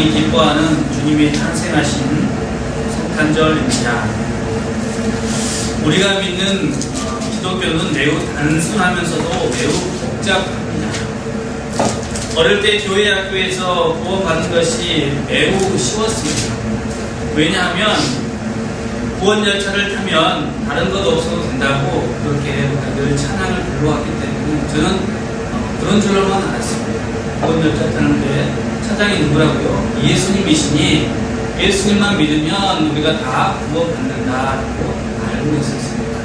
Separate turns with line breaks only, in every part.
세상이 기뻐하는 주님이 탄생하신 성탄절입니다. 우리가 믿는 기독교는 매우 단순하면서도 매우 복잡합니다. 어릴 때 교회 학교에서 구원받는 것이 매우 쉬웠습니다. 왜냐하면 구원 열차를 타면 다른 것 없어도 된다고 그렇게 늘 찬양을 불러왔기 때문에 저는 그런 줄로만 알았습니다. 구원 열차 타는데 차장이 누구라고요? 예수님이시니 예수님만 믿으면 우리가 다 구원받는다고 알고 있었습니다.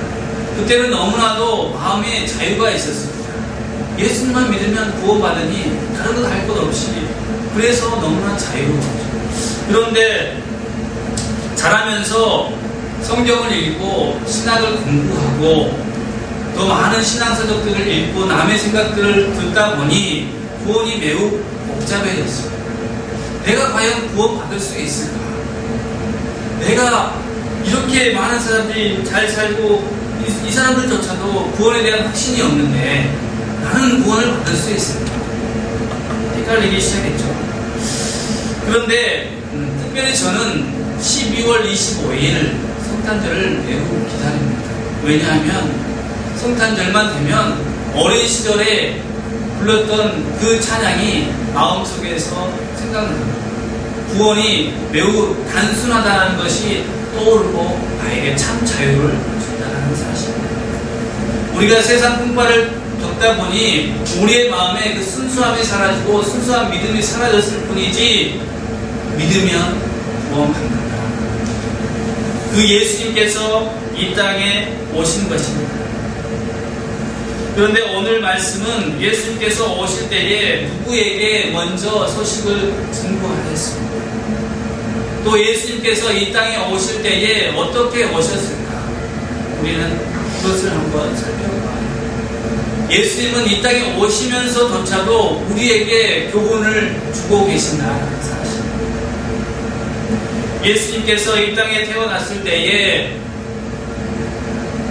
그때는 너무나도 마음에 자유가 있었습니다. 예수님만 믿으면 구원받으니 다른 것 할 것 없이, 그래서 너무나 자유로웠죠. 그런데 자라면서 성경을 읽고 신학을 공부하고 또 많은 신앙서적들을 읽고 남의 생각들을 듣다 보니 구원이 매우 복잡해졌어요. 내가 과연 구원받을 수 있을까? 내가 이렇게 많은 사람들이 잘 살고 이 사람들조차도 구원에 대한 확신이 없는데 나는 구원을 받을 수 있을까? 헷갈리기 시작했죠. 그런데 특별히 저는 12월 25일 성탄절을 매우 기다립니다. 왜냐하면 성탄절만 되면 어린 시절에 불렀던 그 찬양이 마음속에서 생각납니다. 구원이 매우 단순하다는 것이 떠오르고 나에게 참 자유를 준다는 사실입니다. 우리가 세상 풍파를 겪다 보니 우리의 마음에 그 순수함이 사라지고 순수한 믿음이 사라졌을 뿐이지, 믿으면 구원받는다. 그 예수님께서 이 땅에 오신 것입니다. 그런데 오늘 말씀은 예수님께서 오실 때에 누구에게 먼저 소식을 증거하셨습니까? 또 예수님께서 이 땅에 오실 때에 어떻게 오셨을까? 우리는 그것을 한번 살펴봐요. 예수님은 이 땅에 오시면서조차도 우리에게 교훈을 주고 계신다는 사실. 예수님께서 이 땅에 태어났을 때에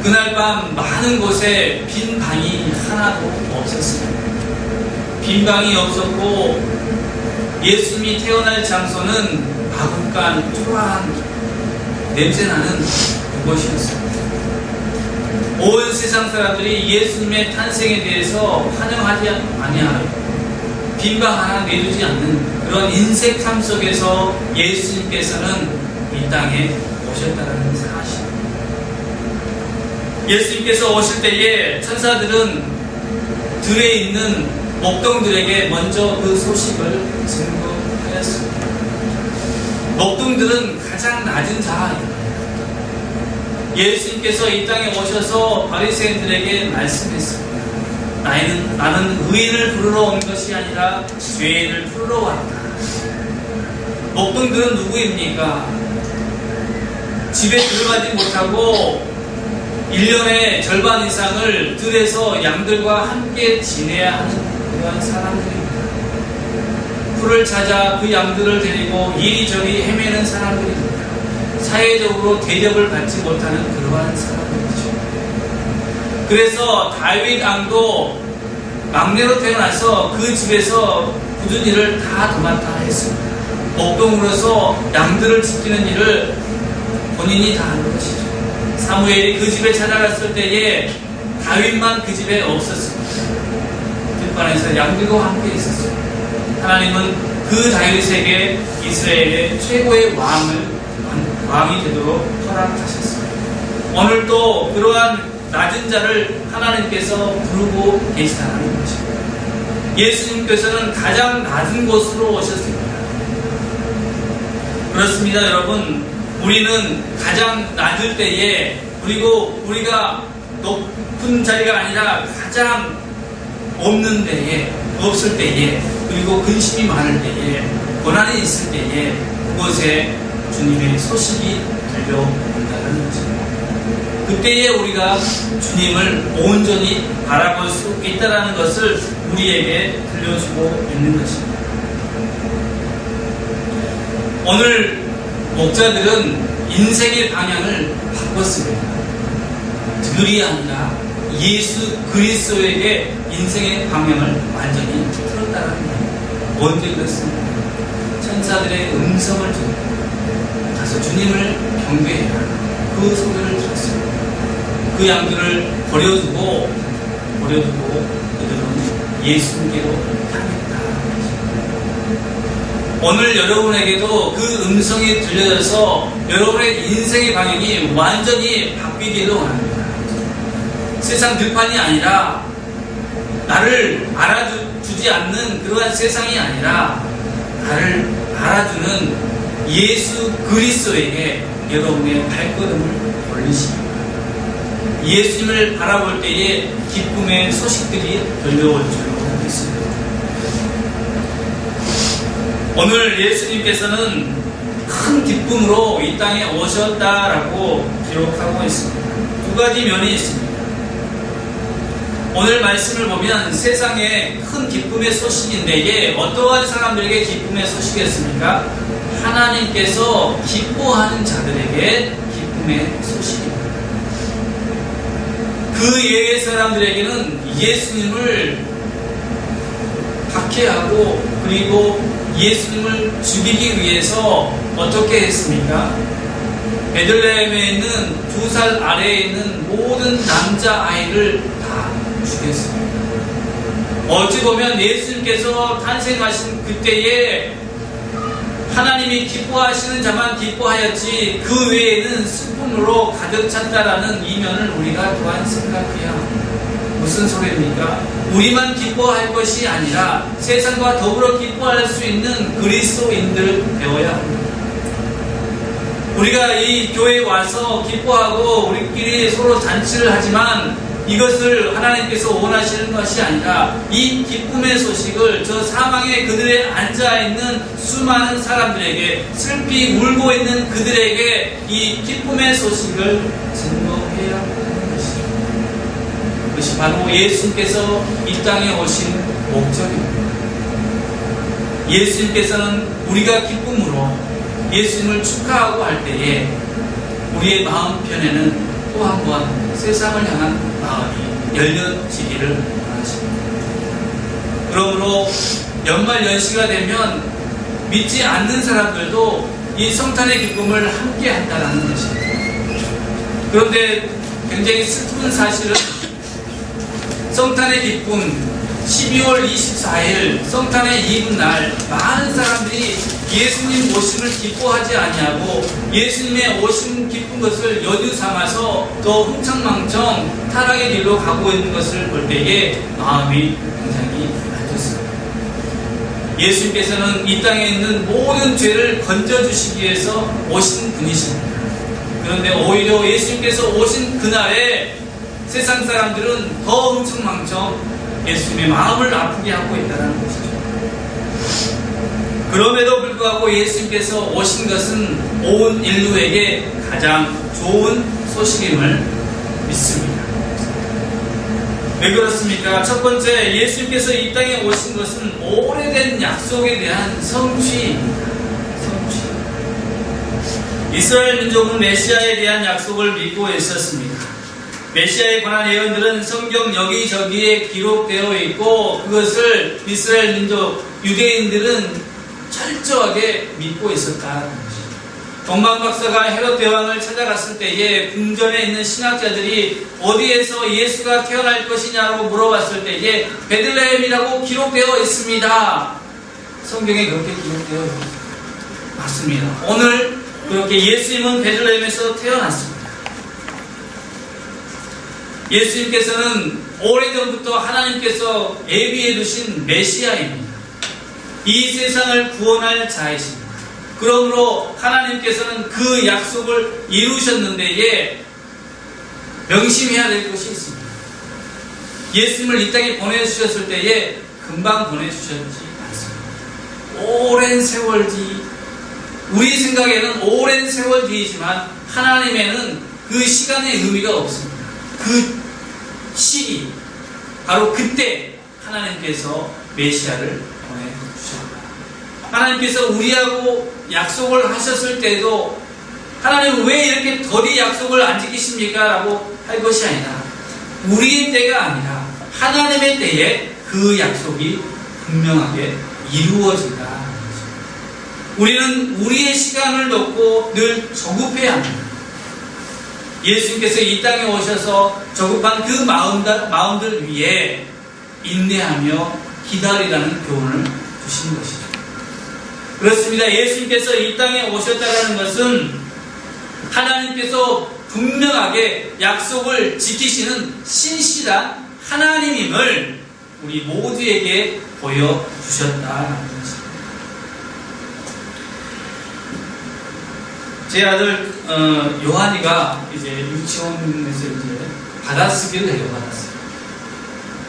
그날 밤 많은 곳에 빈 방이 하나도 없었습니다. 빈 방이 없었고 예수님이 태어날 장소는 마구간 초라한 냄새나는 그곳이었습니다. 온 세상 사람들이 예수님의 탄생에 대해서 환영하지 아니하여 빈 방 하나 내두지 않는 그런 인색함 속에서 예수님께서는 이 땅에 오셨다는 사실. 예수님께서 오실 때에 천사들은 들에 있는 목동들에게 먼저 그 소식을 증거하였습니다. 목동들은 가장 낮은 자입니다. 예수님께서 이 땅에 오셔서 바리새인들에게 말씀했습니다. 나는 의인을 부르러 온 것이 아니라 죄인을 부르러 왔다. 목동들은 누구입니까? 집에 들어가지 못하고 1년의 절반 이상을 들에서 양들과 함께 지내야 하는 그러한 사람들입니다. 풀을 찾아 그 양들을 데리고 이리저리 헤매는 사람들입니다. 사회적으로 대접을 받지 못하는 그러한 사람들이죠. 그래서 다윗 왕도 막내로 태어나서 그 집에서 굳은 일을 다 도맡아 했습니다. 목동으로서 양들을 지키는 일을 본인이 다 하는 것이죠. 사무엘이 그 집에 찾아갔을 때에 다윗만 그 집에 없었습니다. 들판에서 양들과 함께 있었습니다. 하나님은 그 다윗에게 이스라엘의 최고의 왕이 되도록 허락하셨습니다. 오늘도 그러한 낮은 자를 하나님께서 부르고 계시다는 것입니다. 예수님께서는 가장 낮은 곳으로 오셨습니다. 그렇습니다, 여러분. 우리는 가장 낮을 때에, 그리고 우리가 높은 자리가 아니라 가장 없는 때에, 없을 때에, 그리고 근심이 많을 때에, 고난이 있을 때에 그곳에 주님의 소식이 들려온다는 것입니다. 그때에 우리가 주님을 온전히 바라볼 수 있다는 것을 우리에게 들려주고 있는 것입니다. 오늘 목자들은 인생의 방향을 바꿨습니다. 들이 아니라 예수 그리스도에게 인생의 방향을 완전히 틀었다는 거예요. 언제 그랬습니까? 천사들의 음성을 듣고 가서 주님을 경배해라. 그 소리를 들었습니다. 그 양들을 버려두고 그들은 예수님께로 향했다. 오늘 여러분에게도 그 음성이 들려져서 여러분의 인생의 방향이 완전히 바뀌기를 원합니다. 세상 들판이 아니라 나를 알아주지 않는 그러한 세상이 아니라 나를 알아주는 예수 그리스도에게 여러분의 발걸음을 올리십니다. 예수님을 바라볼 때에 기쁨의 소식들이 들려올 줄로 믿습니다. 오늘 예수님께서는 큰 기쁨으로 이 땅에 오셨다라고 기록하고 있습니다. 두 가지 면이 있습니다. 오늘 말씀을 보면 세상에 큰 기쁨의 소식인데 이게 어떠한 사람들에게 기쁨의 소식이었습니까? 하나님께서 기뻐하는 자들에게 기쁨의 소식입니다. 그 예외 사람들에게는 예수님을 박해하고 그리고 예수님을 죽이기 위해서 어떻게 했습니까? 베들레헴에 있는 2살 아래에 있는 모든 남자아이를 다 죽였습니다. 어찌 보면 예수님께서 탄생하신 그때에 하나님이 기뻐하시는 자만 기뻐하였지 그 외에는 슬픔으로 가득 찼다라는 이면을 우리가 또한 생각해야 합니다. 무슨 소리입니까? 우리만 기뻐할 것이 아니라 세상과 더불어 기뻐할 수 있는 그리스도인들 되어야 합니다. 우리가 이 교회에 와서 기뻐하고 우리끼리 서로 잔치를 하지만 이것을 하나님께서 원하시는 것이 아니라 이 기쁨의 소식을 저 사망의 그들에 앉아있는 수많은 사람들에게 슬피 울고 있는 그들에게 이 기쁨의 소식을 증거해야 하는 것이죠. 그것이 바로 예수님께서 이 땅에 오신 목적입니다. 예수님께서는 우리가 기쁨으로 예수님을 축하하고 할 때에 우리의 마음편에는 또 한 번 세상을 향한 마음이 열려지기를 원하십니다. 그러므로 연말 연시가 되면 믿지 않는 사람들도 이 성탄의 기쁨을 함께 한다는 것입니다. 그런데 굉장히 슬픈 사실은 성탄의 기쁨 12월 24일 성탄의 이브날 많은 사람들이 예수님 오심을 기뻐하지 아니하고 예수님의 오심 기쁜 것을 연유 삼아서 더 흥청망청 타락의 길로 가고 있는 것을 볼 때에 마음이 굉장히 안 좋습니다. 예수님께서는 이 땅에 있는 모든 죄를 건져주시기 위해서 오신 분이십니다. 그런데 오히려 예수님께서 오신 그날에 세상 사람들은 더 흥청망청 예수님의 마음을 아프게 하고 있다는 것이죠. 그럼에도 불구하고 예수님께서 오신 것은 온 인류에게 가장 좋은 소식임을 믿습니다. 왜 그렇습니까? 첫 번째, 예수님께서 이 땅에 오신 것은 오래된 약속에 대한 성취입니다. 성취. 이스라엘 민족은 메시아에 대한 약속을 믿고 있었습니다. 메시아에 관한 예언들은 성경 여기저기에 기록되어 있고 그것을 이스라엘 민족 유대인들은 철저하게 믿고 있었다는 것이죠. 동방 박사가 헤롯 대왕을 찾아갔을 때에 궁전에 있는 신학자들이 어디에서 예수가 태어날 것이냐고 물어봤을 때에 베들레헴이라고 기록되어 있습니다. 성경에 그렇게 기록되어 있습니다. 맞습니다. 오늘 그렇게 예수님은 베들레헴에서 태어났습니다. 예수님께서는 오래전부터 하나님께서 예비해 두신 메시아입니다. 이 세상을 구원할 자이십니다. 그러므로 하나님께서는 그 약속을 이루셨는데 명심해야 될 것이 있습니다. 예수님을 이 땅에 보내주셨을 때에 금방 보내주셨지 않습니다. 오랜 세월 뒤, 우리 생각에는 오랜 세월 뒤이지만 하나님에는 그 시간의 의미가 없습니다. 그 시기, 바로 그때 하나님께서 메시아를 보내주셨다. 하나님께서 우리하고 약속을 하셨을 때도 하나님은 왜 이렇게 더디 약속을 안 지키십니까? 라고 할 것이 아니라 우리의 때가 아니라 하나님의 때에 그 약속이 분명하게 이루어진다. 우리는 우리의 시간을 놓고 늘 조급해야 합니다. 예수님께서 이 땅에 오셔서 조급한 그 마음들 위에 인내하며 기다리라는 교훈을 주신 것이죠. 그렇습니다. 예수님께서 이 땅에 오셨다는 것은 하나님께서 분명하게 약속을 지키시는 신실한 하나님임을 우리 모두에게 보여주셨다는 것입니다. 제 아들 요한이가 이제 유치원에서 이제 받아쓰기를 해요. 받아쓰기.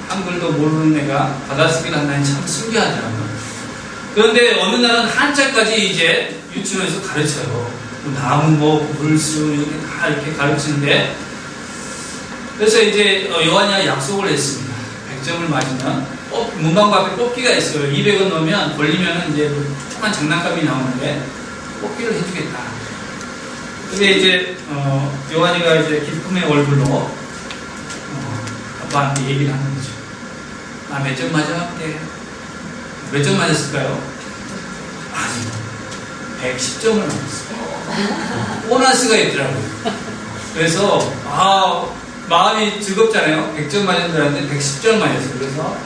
한글도 모르는 애가 받아쓰기를 한다니 참 신기하더라고요. 그런데 어느 날은 한자까지 이제 유치원에서 가르쳐요. 나무, 물수 이렇게 다 이렇게 가르치는데, 그래서 이제 요한이가 약속을 했습니다. 100점을 맞으면 문방구 앞에 뽑기가 있어요. 200원 넣으면 걸리면 이제 조그만 장난감이 나오는데 뽑기를 해주겠다. 근데 이제 요한이가 이제 기쁨의 얼굴로 아빠한테 얘기를 하는 거죠. 나 몇 점 맞아볼게. 몇 점 맞았을까요? 아니, 110점을 맞았어요. 보너스가 있더라고요. 그래서 마음이 즐겁잖아요. 100점 맞은 줄 알았는데 110점 맞았어요.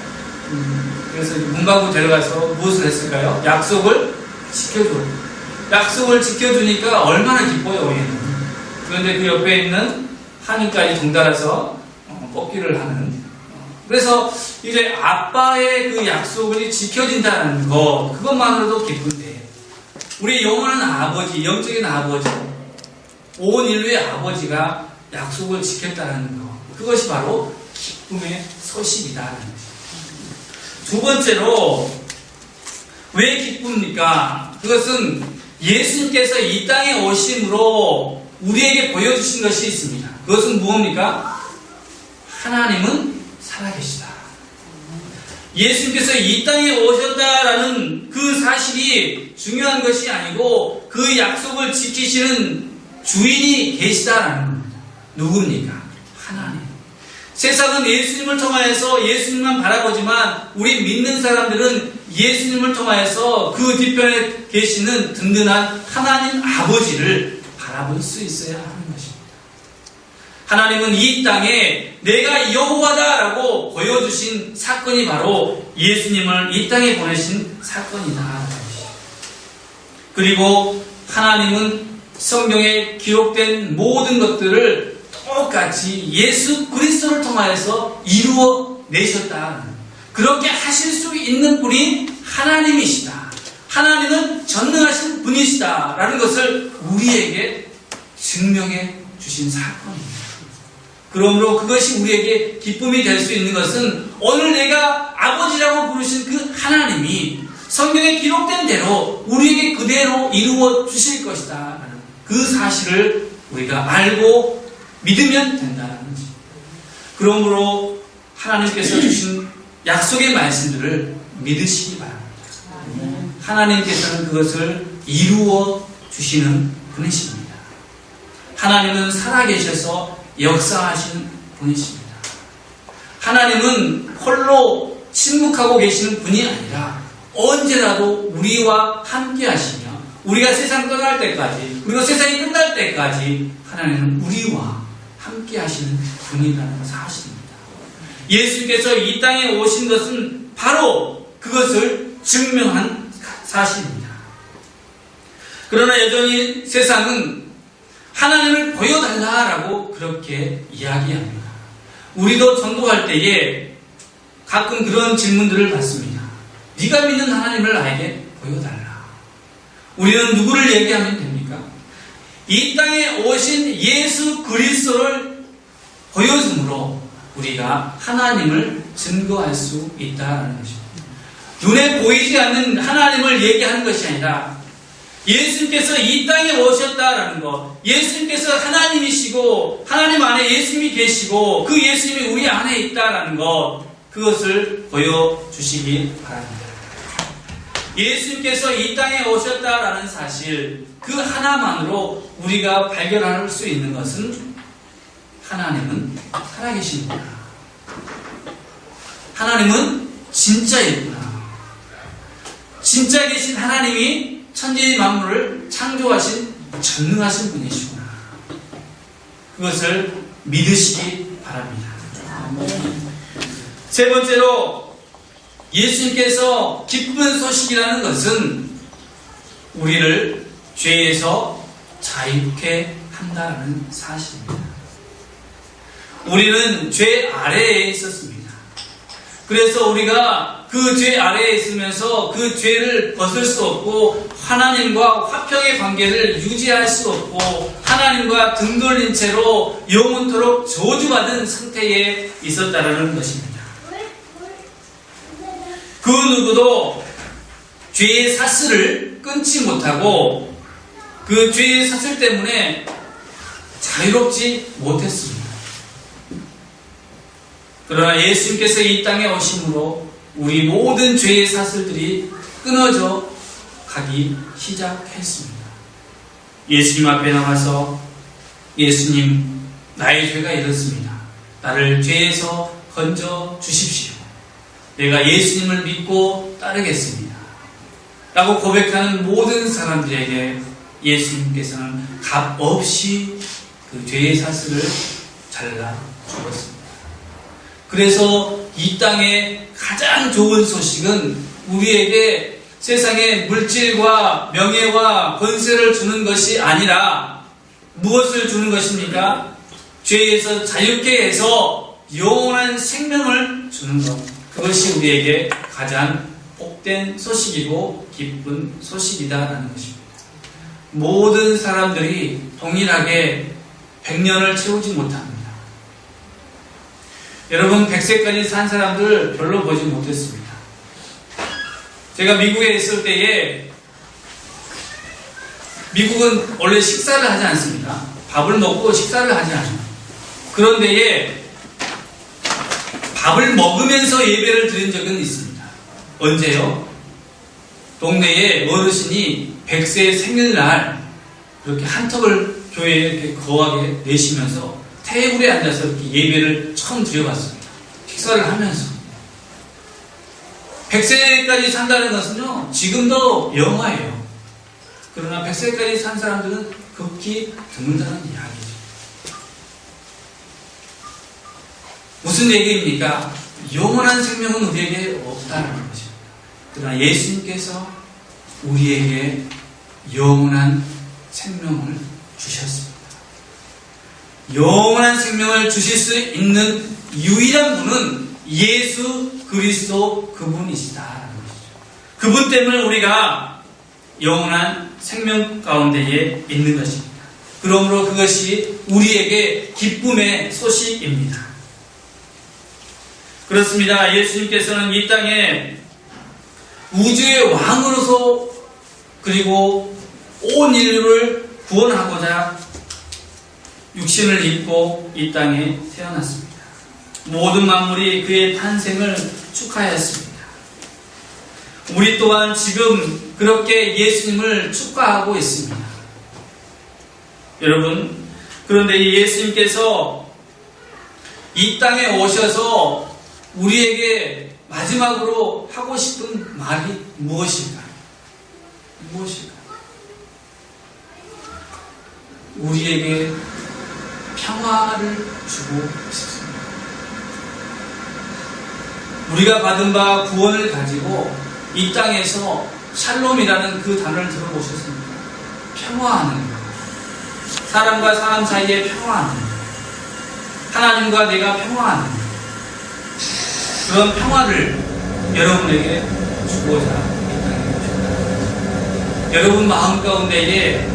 그래서 문방구 데려가서 무엇을 했을까요? 약속을 지켜줘요. 약속을 지켜주니까 얼마나 기뻐요, 우리는. 그런데 그 옆에 있는 한이까지 동달아서 뽑기를 하는. 그래서 이제 아빠의 그 약속이 지켜진다는 것, 그것만으로도 기쁜데, 우리 영원한 아버지, 영적인 아버지, 온 인류의 아버지가 약속을 지켰다는 것, 그것이 바로 기쁨의 소식이다는 것입니다. 두 번째로, 왜 기쁩니까? 그것은 예수님께서 이 땅에 오심으로 우리에게 보여주신 것이 있습니다. 그것은 무엇입니까? 하나님은 살아계시다. 예수님께서 이 땅에 오셨다라는 그 사실이 중요한 것이 아니고 그 약속을 지키시는 주인이 계시다라는 겁니다. 누굽니까? 하나님. 세상은 예수님을 통하여서 예수님만 바라보지만 우리 믿는 사람들은 예수님을 통하여서 그 뒤편에 계시는 든든한 하나님 아버지를 바라볼 수 있어야 하는 것입니다. 하나님은 이 땅에 내가 여호와다라고 보여주신 사건이 바로 예수님을 이 땅에 보내신 사건이다. 그리고 하나님은 성경에 기록된 모든 것들을 똑같이 예수 그리스도를 통하여서 이루어 내셨다. 그렇게 하실 수 있는 분이 하나님이시다. 하나님은 전능하신 분이시다. 라는 것을 우리에게 증명해 주신 사건입니다. 그러므로 그것이 우리에게 기쁨이 될 수 있는 것은 오늘 내가 아버지라고 부르신 그 하나님이 성경에 기록된 대로 우리에게 그대로 이루어 주실 것이다. 라는 그 사실을 우리가 알고 믿으면 된다는 거지. 그러므로 하나님께서 주신 약속의 말씀들을 믿으시기 바랍니다. 하나님께서는 그것을 이루어 주시는 분이십니다. 하나님은 살아계셔서 역사하시는 분이십니다. 하나님은 홀로 침묵하고 계시는 분이 아니라 언제라도 우리와 함께 하시며 우리가 세상 떠날 때까지 그리고 세상이 끝날 때까지 하나님은 우리와 함께 하시는 분이라는 사실입니다. 예수님께서 이 땅에 오신 것은 바로 그것을 증명한 사실입니다. 그러나 여전히 세상은 하나님을 보여달라라고 그렇게 이야기합니다. 우리도 전도할 때에 가끔 그런 질문들을 받습니다. 네가 믿는 하나님을 나에게 보여달라. 우리는 누구를 얘기하면 됩니까? 이 땅에 오신 예수 그리스도를 보여줌으로 우리가 하나님을 증거할 수 있다는 것입니다. 눈에 보이지 않는 하나님을 얘기하는 것이 아니라 예수님께서 이 땅에 오셨다라는 것, 예수님께서 하나님이시고 하나님 안에 예수님이 계시고 그 예수님이 우리 안에 있다라는 것, 그것을 보여주시기 바랍니다. 예수님께서 이 땅에 오셨다라는 사실, 그 하나만으로 우리가 발견할 수 있는 것은 하나님은 살아계십니다. 하나님은 진짜이구나. 진짜 계신 하나님이 천지 만물을 창조하신 전능하신 분이시구나. 그것을 믿으시기 바랍니다. 세 번째로 예수님께서 기쁜 소식이라는 것은 우리를 죄에서 자유케 한다는 사실입니다. 우리는 죄 아래에 있었습니다. 그래서 우리가 그 죄 아래에 있으면서 그 죄를 벗을 수 없고 하나님과 화평의 관계를 유지할 수 없고 하나님과 등 돌린 채로 영원토록 저주받은 상태에 있었다라는 것입니다. 그 누구도 죄의 사슬을 끊지 못하고 그 죄의 사슬 때문에 자유롭지 못했습니다. 그러나 예수님께서 이 땅에 오심으로 우리 모든 죄의 사슬들이 끊어져 가기 시작했습니다. 예수님 앞에 나가서 예수님, 나의 죄가 이렇습니다. 나를 죄에서 건져 주십시오. 내가 예수님을 믿고 따르겠습니다. 라고 고백하는 모든 사람들에게 예수님께서는 값없이 그 죄의 사슬을 잘라 주었습니다. 그래서 이 땅의 가장 좋은 소식은 우리에게 세상의 물질과 명예와 권세를 주는 것이 아니라 무엇을 주는 것입니까? 죄에서 자유케 해서 영원한 생명을 주는 것. 그것이 우리에게 가장 복된 소식이고 기쁜 소식이다라는 것입니다. 모든 사람들이 동일하게 100년을 채우지 못합니다. 여러분 100세까지 산 사람들 별로 보지 못했습니다. 제가 미국에 있을 때에 미국은 원래 식사를 하지 않습니다. 밥을 먹고 식사를 하지 않아요. 그런데에 밥을 먹으면서 예배를 드린 적은 있습니다. 언제요? 동네에 어르신이 100세 생일날 이렇게 한턱을 교회에 이렇게 거하게 내시면서 테이블에 앉아서 이렇게 예배를 처음 드려봤습니다. 식사를 하면서. 100세까지 산다는 것은요, 지금도 영화예요. 그러나 100세까지 산 사람들은 극히 드문다는 이야기죠. 무슨 얘기입니까? 영원한 생명은 우리에게 없다는 것입니다. 그러나 예수님께서 우리에게 영원한 생명을 주셨습니다. 영원한 생명을 주실 수 있는 유일한 분은 예수 그리스도 그분이시다라는 것이죠. 그분 때문에 우리가 영원한 생명 가운데에 있는 것입니다. 그러므로 그것이 우리에게 기쁨의 소식입니다. 그렇습니다. 예수님께서는 이 땅에 우주의 왕으로서 그리고 온 인류를 구원하고자 육신을 입고 이 땅에 태어났습니다. 모든 만물이 그의 탄생을 축하했습니다. 우리 또한 지금 그렇게 예수님을 축하하고 있습니다. 여러분, 그런데 이 예수님께서 이 땅에 오셔서 우리에게 마지막으로 하고 싶은 말이 무엇일까? 무엇일까? 우리에게 평화를 주고 싶습니다. 우리가 받은 바 구원을 가지고 이 땅에서 샬롬이라는 그 단어를 들어보셨습니까? 평화하는 것. 사람과 사람 사이에 평화하는 것. 하나님과 내가 평화하는 것. 그런 평화를 여러분에게 주고자 이 땅에 오셨다. 여러분 마음 가운데에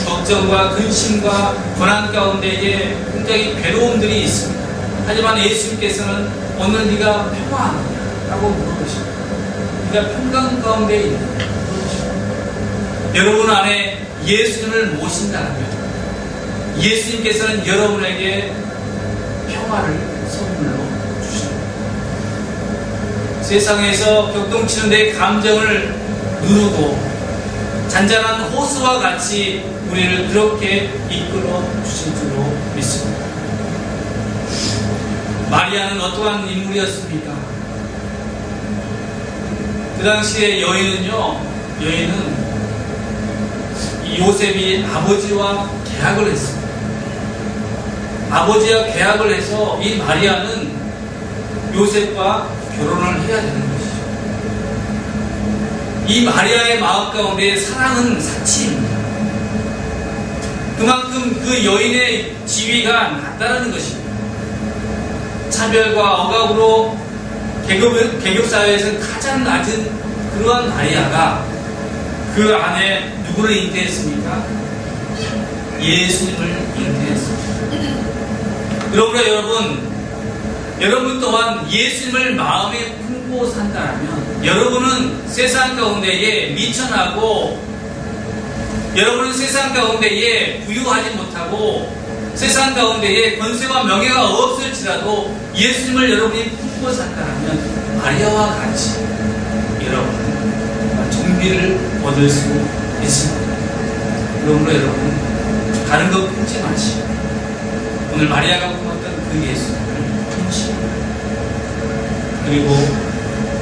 걱정과 근심과 고난 가운데에 굉장히 괴로움들이 있습니다. 하지만 예수님께서는 오늘 네가 평화하느냐? 라고 물어보십니다. 네가 평강 가운데 있느냐? 물어보십니다. 여러분 안에 예수님을 모신다면 예수님께서는 여러분에게 평화를 선물로 주십니다. 세상에서 격동치는 데 감정을 누르고 잔잔한 호수와 같이 우리를 그렇게 이끌어 주실 줄로 믿습니다. 마리아는 어떠한 인물이었습니까? 그 당시에 여인은 이 요셉이 아버지와 계약을 했습니다. 아버지와 계약을 해서 이 마리아는 요셉과 결혼을 해야 되는 것이죠. 이 마리아의 마음 가운데 사랑은 사치입니다. 그만큼 그 여인의 지위가 낮다는 것입니다. 차별과 억압으로 계급사회에서 가장 낮은 그러한 마리아가 그 안에 누구를 잉태했습니까? 예수님을 잉태했습니다. 그러므로 여러분 또한 예수님을 마음에 품고 산다면 여러분은 세상 가운데에 미천하고 여러분은 세상 가운데에 부유하지 못하고 세상 가운데에 권세와 명예가 없을지라도 예수님을 여러분이 품고 산다면 마리아와 같이 여러분은 정비를 얻을 수 있습니다. 그러므로 여러분 다른 것 품지 마시고 오늘 마리아가 품었던 그 예수님을 품으시고 그리고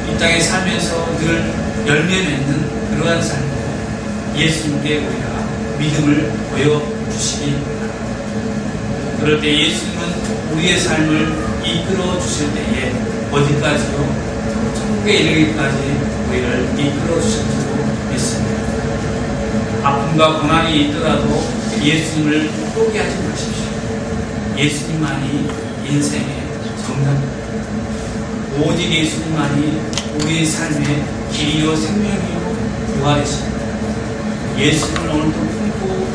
이 땅에 살면서 늘 열매 맺는 그러한 삶으로 예수님께 우리가 믿음을 보여주시기 바랍니다. 그럴 때 예수님은 우리의 삶을 이끌어 주실 때에 어디까지요? 천국에 이르기까지 우리를 이끌어 주실 줄로 믿습니다. 아픔과 고난이 있더라도 예수님을 포기하지 마십시오. 예수님만이 인생의 정답입니다. 오직 예수님만이 우리의 삶의 길이요 생명이요 부활이십니다. 예수님을 오늘도 품고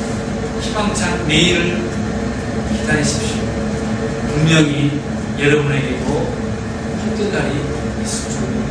희망찬 내일을 기다리십시오. 분명히 여러분에게도 힘든 날이 있을 줄